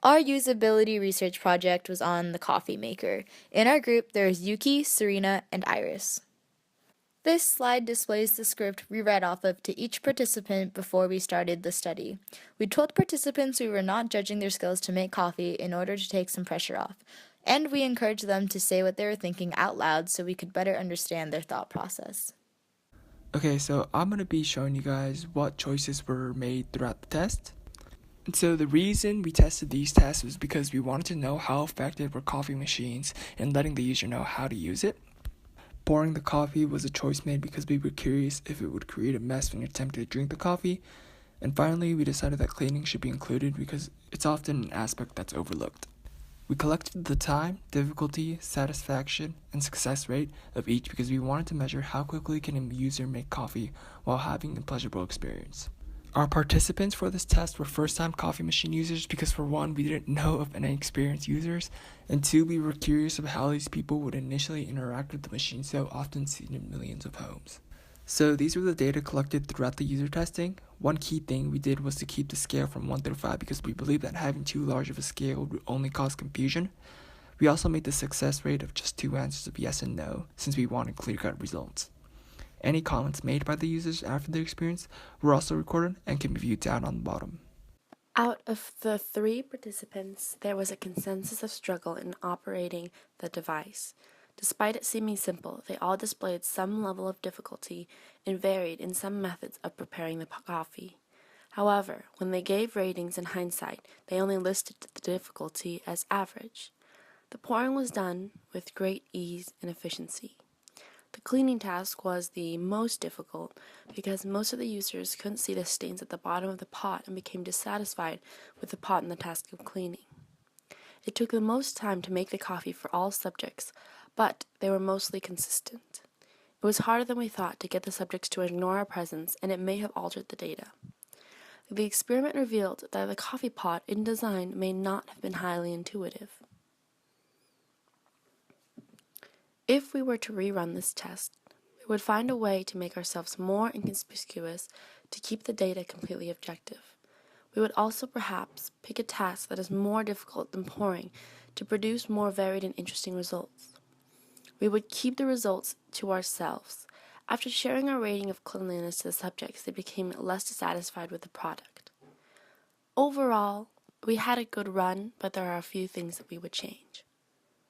Our usability research project was on the coffee maker. In our group, there is Yuki, Serina, and Iris. This slide displays the script we read off of to each participant before we started the study. We told participants we were not judging their skills to make coffee in order to take some pressure off, and we encouraged them to say what they were thinking out loud so we could better understand their thought process. Okay, so I'm going to be showing you guys what choices were made throughout the test. And so the reason we tested these tests was because we wanted to know how effective were coffee machines in letting the user know how to use it. Pouring the coffee was a choice made because we were curious if it would create a mess when you're attempting to drink the coffee. And finally, we decided that cleaning should be included because it's often an aspect that's overlooked. We collected the time, difficulty, satisfaction, and success rate of each because we wanted to measure how quickly can a user make coffee while having a pleasurable experience. Our participants for this test were first-time coffee machine users because, for one, we didn't know of any experienced users, and two, we were curious of how these people would initially interact with the machine so often seen in millions of homes. So these were the data collected throughout the user testing. One key thing we did was to keep the scale from 1 through 5 because we believed that having too large of a scale would only cause confusion. We also made the success rate of just 2 answers of yes and no since we wanted clear-cut results. Any comments made by the users after their experience were also recorded and can be viewed down on the bottom. Out of the 3 participants, there was a consensus of struggle in operating the device. Despite it seeming simple, they all displayed some level of difficulty and varied in some methods of preparing the coffee. However, when they gave ratings in hindsight, they only listed the difficulty as average. The pouring was done with great ease and efficiency. The cleaning task was the most difficult because most of the users couldn't see the stains at the bottom of the pot and became dissatisfied with the pot and the task of cleaning. It took the most time to make the coffee for all subjects, but they were mostly consistent. It was harder than we thought to get the subjects to ignore our presence, and it may have altered the data. The experiment revealed that the coffee pot in design may not have been highly intuitive. If we were to rerun this test, we would find a way to make ourselves more inconspicuous to keep the data completely objective. We would also perhaps pick a task that is more difficult than pouring to produce more varied and interesting results. We would keep the results to ourselves. After sharing our rating of cleanliness to the subjects, they became less dissatisfied with the product. Overall, we had a good run, but there are a few things that we would change.